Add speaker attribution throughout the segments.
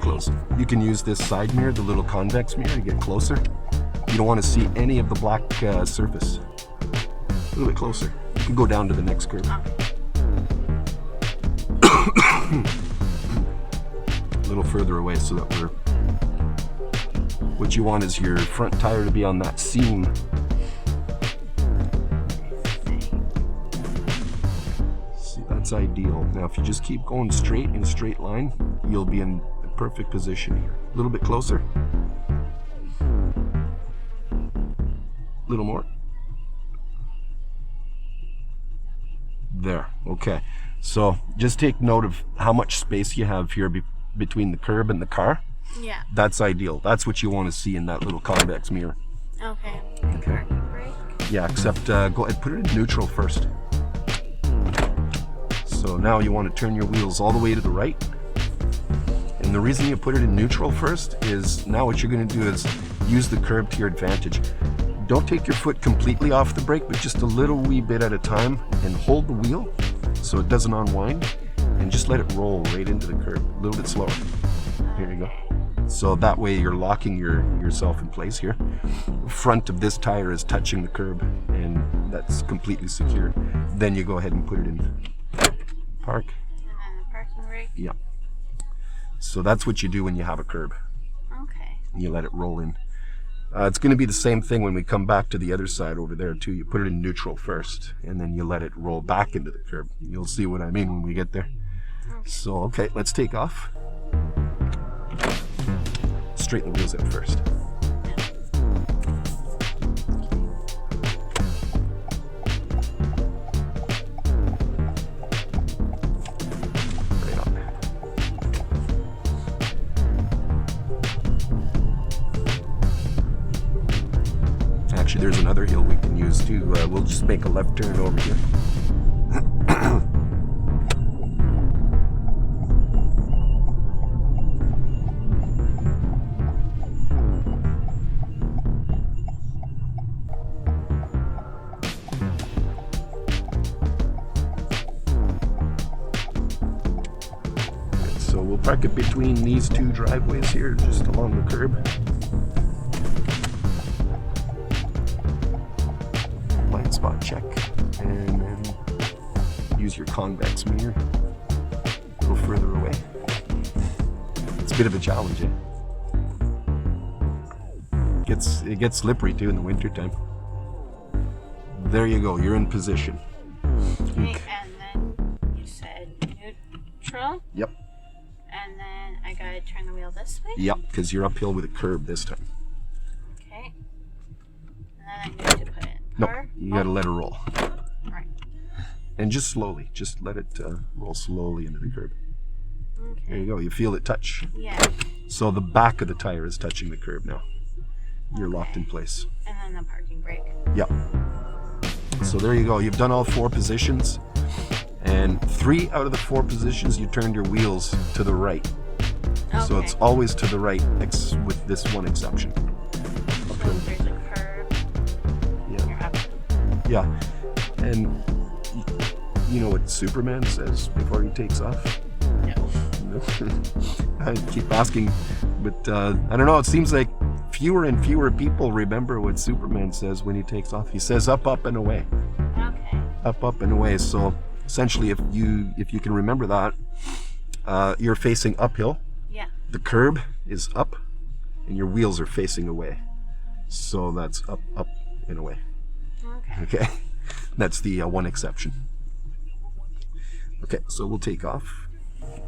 Speaker 1: Close. You can use this side mirror, the little convex mirror, to get closer. You don't want to see any of the black surface. A little bit closer. You can go down to the next curve. A little further away so that we're... What you want is your front tire to be on that seam. See, that's ideal. Now if you just keep going straight in a straight line, you'll be in a perfect position here. A little bit closer. A little more. There, okay. So just take note of how much space you have here between the curb and the car.
Speaker 2: Yeah.
Speaker 1: That's ideal. That's what you want to see in that little convex mirror.
Speaker 2: Okay.
Speaker 1: Okay.
Speaker 2: Brake.
Speaker 1: Yeah, except go ahead, put it in neutral first. So now you want to turn your wheels all the way to the right. And the reason you put it in neutral first is now what you're going to do is use the curb to your advantage. Don't take your foot completely off the brake, but just a little wee bit at a time, and hold the wheel so it doesn't unwind, and just let it roll right into the curb, a little bit slower. Here you go. So that way you're locking yourself in place here. The front of this tire is touching the curb, and that's completely secure. Then you go ahead and put it in park.
Speaker 2: And then the parking brake.
Speaker 1: Yeah. So that's what you do when you have a curb.
Speaker 2: Okay.
Speaker 1: You let it roll in. It's going to be the same thing when we come back to the other side over there too. You put it in neutral first, and then you let it roll back into the curb. You'll see what I mean when we get there.
Speaker 2: Okay.
Speaker 1: So, okay, let's take off. Straighten the wheels out first. Right on. Actually, there's another hill we can use too. We'll just make a left turn over here. So we'll park it between these two driveways here, just along the curb. Blind spot check, and then use your convex mirror a little further away. It's a bit of a challenge, eh? It gets slippery too in the winter time. There you go, you're in position.
Speaker 2: Okay, and then you said neutral?
Speaker 1: Yep.
Speaker 2: And then I gotta turn the wheel this way?
Speaker 1: Yep, because you're uphill with a curb this time.
Speaker 2: Okay. And then I need to put it in
Speaker 1: No,
Speaker 2: park?
Speaker 1: you gotta let it roll.
Speaker 2: Right.
Speaker 1: And just slowly, just let it roll slowly into the curb.
Speaker 2: Okay.
Speaker 1: There you go, you feel it touch.
Speaker 2: Yeah.
Speaker 1: So the back of the tire is touching the curb now. You're locked in place.
Speaker 2: And then the parking brake.
Speaker 1: Yep. So there you go, you've done all 4 positions. And 3 out of the 4 positions, you turned your wheels to the right.
Speaker 2: Okay.
Speaker 1: So it's always to the right, with this one exception.
Speaker 2: So
Speaker 1: Uphill.
Speaker 2: there's a curve.
Speaker 1: Yeah.
Speaker 2: You're up.
Speaker 1: Yeah. And you know what Superman says before he takes off?
Speaker 2: No.
Speaker 1: I keep asking, but I don't know, it seems like fewer and fewer people remember what Superman says when he takes off. He says up, up, and away.
Speaker 2: Okay.
Speaker 1: Up, up, and away. So essentially, if you can remember that, you're facing uphill.
Speaker 2: Yeah.
Speaker 1: The curb is up, and your wheels are facing away. So that's up, up, and away.
Speaker 2: Okay.
Speaker 1: Okay, that's the one exception. Okay, so we'll take off.
Speaker 2: Okay,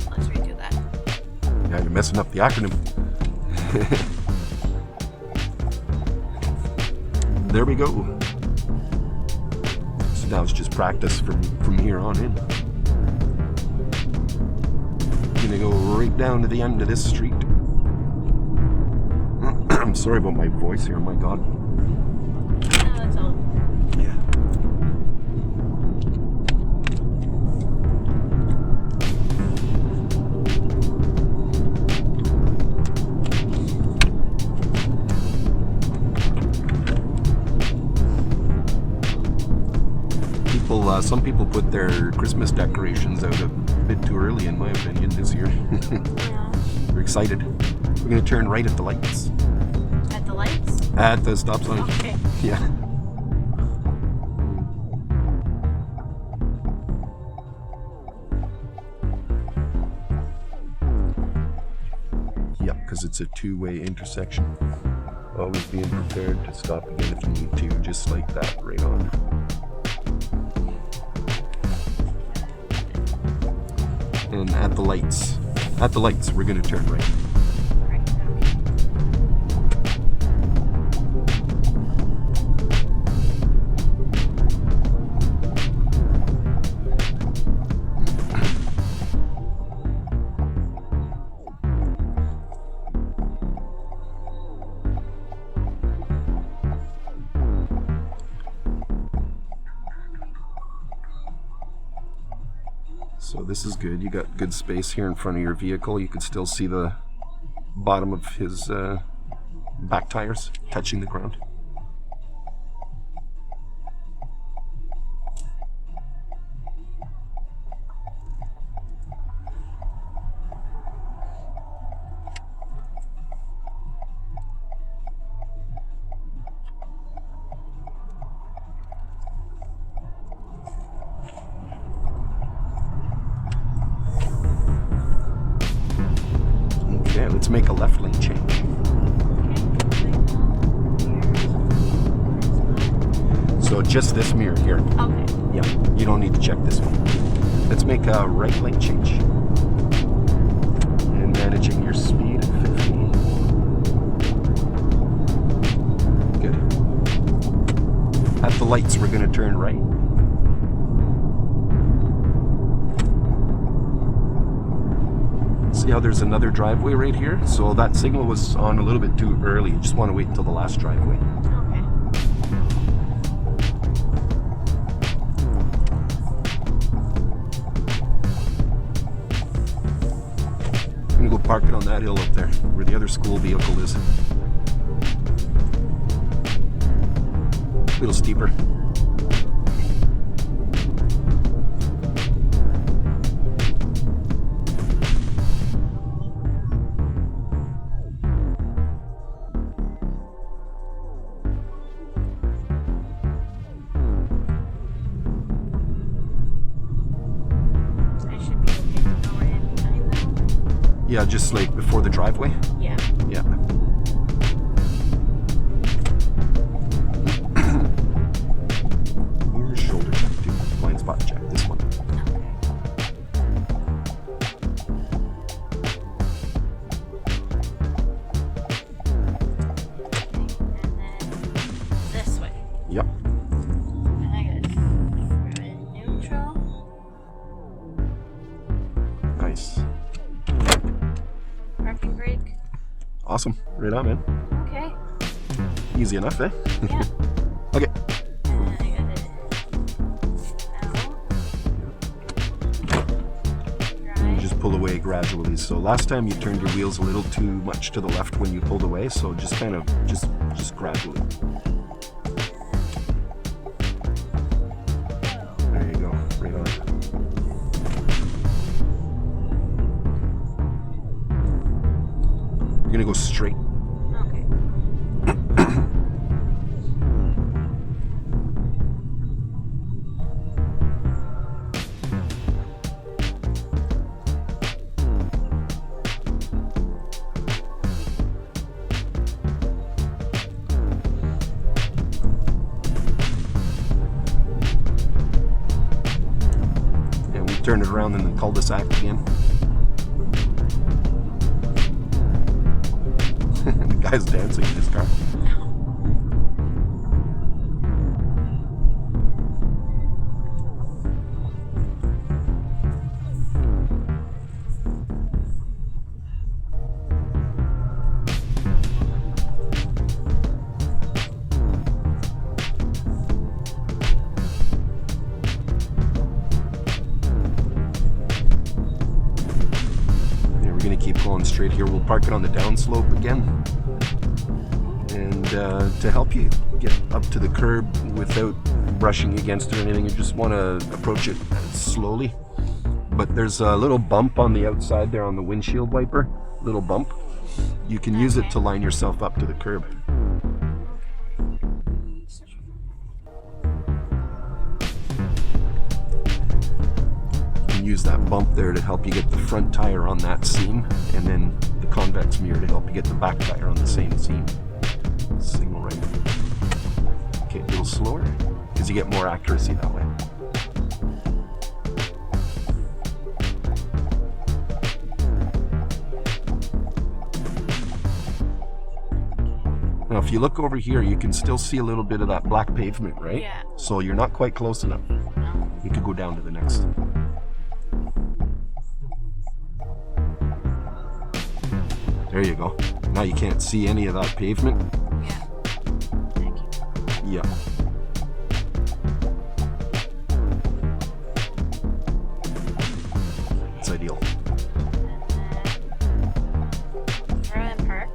Speaker 2: let's redo that.
Speaker 1: Yeah, you're messing up the acronym. There we go. So now it's just practice from here on in. Gonna go right down to the end of this street. I'm sorry about my voice here. My God.
Speaker 2: No, that's all.
Speaker 1: Yeah. Some people put their Christmas decorations out a bit too early, in my opinion, this year.
Speaker 2: Yeah.
Speaker 1: We're excited. We're going to turn right at the lights.
Speaker 2: At the lights?
Speaker 1: At the stop sign.
Speaker 2: Okay.
Speaker 1: Yeah. Yep, because it's a two-way intersection. Always being prepared to stop again if you need to, just like that, right on. And at the lights, we're going to turn right.
Speaker 2: Right.
Speaker 1: So this is good. You got good space here in front of your vehicle. You can still see the bottom of his back tires touching the ground. Okay, let's make a left lane change. So just this mirror here.
Speaker 2: Okay.
Speaker 1: Yeah, you don't need to check this one. Let's make a right lane change. And managing your speed at 50. Good. At the lights, we're going to turn right. See how there's another driveway right here? So that signal was on a little bit too early. You just want to wait until the last driveway.
Speaker 2: Okay.
Speaker 1: I'm gonna go park it on that hill up there, where the other school vehicle is. A little steeper.
Speaker 2: I should be okay to go right in behind them.
Speaker 1: Yeah, just like before the driveway.
Speaker 2: Yeah.
Speaker 1: Yeah. Here's shoulder check too. Blind spot check. This one.
Speaker 2: And then this way.
Speaker 1: Yep.
Speaker 2: And I got we're in neutral.
Speaker 1: Nice.
Speaker 2: Parking brake.
Speaker 1: Awesome. Right on, man.
Speaker 2: Okay.
Speaker 1: Easy enough, eh?
Speaker 2: Yeah.
Speaker 1: Okay.
Speaker 2: And I got it out.
Speaker 1: You
Speaker 2: Drive.
Speaker 1: just pull away gradually. So last time you turned your wheels a little too much to the left when you pulled away. So just kind of just gradually. There you go. Right on. You're gonna go straight.
Speaker 2: Okay.
Speaker 1: And we turn it around in the cul-de-sac again. The guy's dancing in his car. right here. We'll park it on the downslope again. And to help you get up to the curb without brushing against it or anything, you just want to approach it slowly. But there's a little bump on the outside there on the windshield wiper, little bump. You can use it to line yourself up to the curb. You can use that bump there to help you get the front tire on that seam, and then the convex mirror to help you get the back tire on the same seam. Signal right. Okay, a little slower, because you get more accuracy that way. Now, if you look over here, you can still see a little bit of that black pavement, right?
Speaker 2: Yeah.
Speaker 1: So you're not quite close enough.
Speaker 2: No.
Speaker 1: You could go down to the next. There you go. Now you can't see any of that pavement.
Speaker 2: Yeah. Thank you.
Speaker 1: Yeah. It's ideal.
Speaker 2: Throw in park.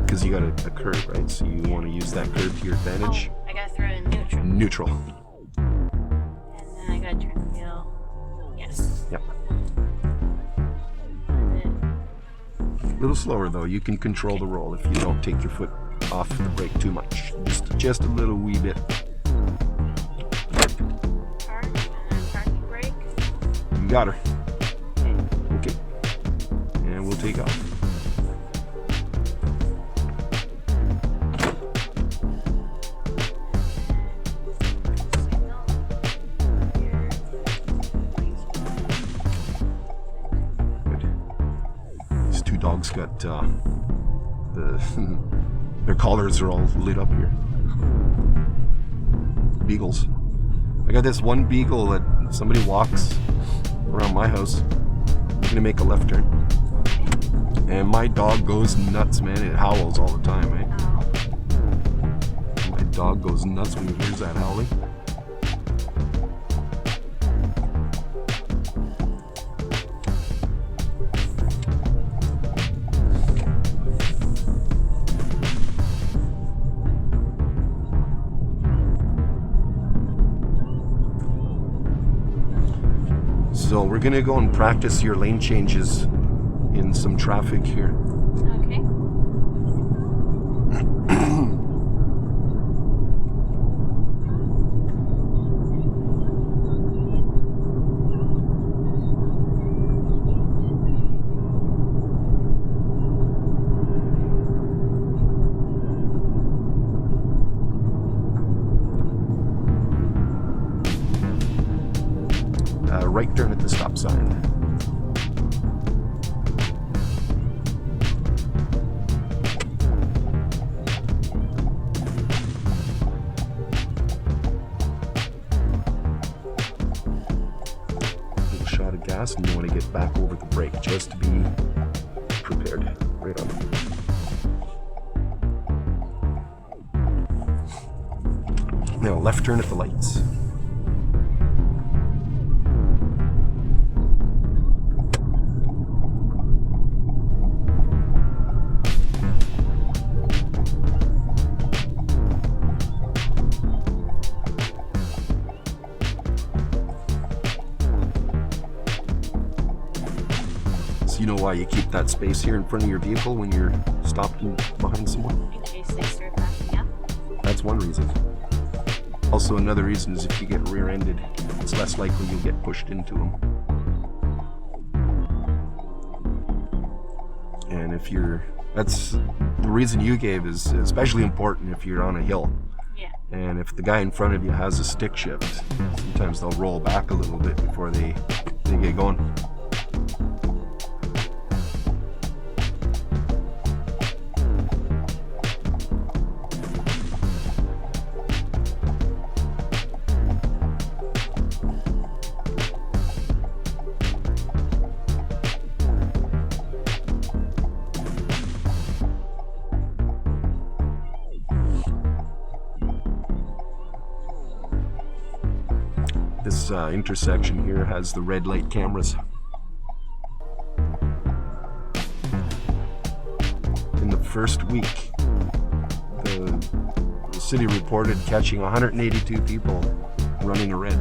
Speaker 1: Because you got a curve, right? So you want to use that curve to your advantage.
Speaker 2: Oh, I gotta throw in neutral.
Speaker 1: Neutral.
Speaker 2: And then I gotta turn the wheel. Yes.
Speaker 1: Yep.
Speaker 2: And
Speaker 1: A little slower though. You can control the roll if you don't take your foot off the brake too much. Just a little wee bit.
Speaker 2: then park, and then parking brake.
Speaker 1: You got her.
Speaker 2: Okay.
Speaker 1: Okay. And we'll take off.
Speaker 2: Signal. Here.
Speaker 1: Good. These two dogs got their collars are all lit up here. Beagles. I got this one beagle that somebody walks around my house. I'm gonna make a left turn. And my dog goes nuts, man. It howls all the time, right?
Speaker 2: Oh.
Speaker 1: My dog goes nuts when he hears that howling. So we're gonna go and practice your lane changes in some traffic here.
Speaker 2: Okay.
Speaker 1: Right turn at the stop sign. Little shot of gas, and you want to get back over the brake just to be prepared. Right on. Now left turn at the lights. You know why you keep that space here in front of your vehicle when you're stopped behind someone?
Speaker 2: In case they start backing up.
Speaker 1: That's one reason. Also, another reason is if you get rear-ended, it's less likely you'll get pushed into them. And if you're, that's the reason you gave is especially important if you're on a hill.
Speaker 2: Yeah.
Speaker 1: And if the guy in front of you has a stick shift, sometimes they'll roll back a little bit before they get going. This intersection here has the red light cameras. first week, the city reported catching 182 people running a red.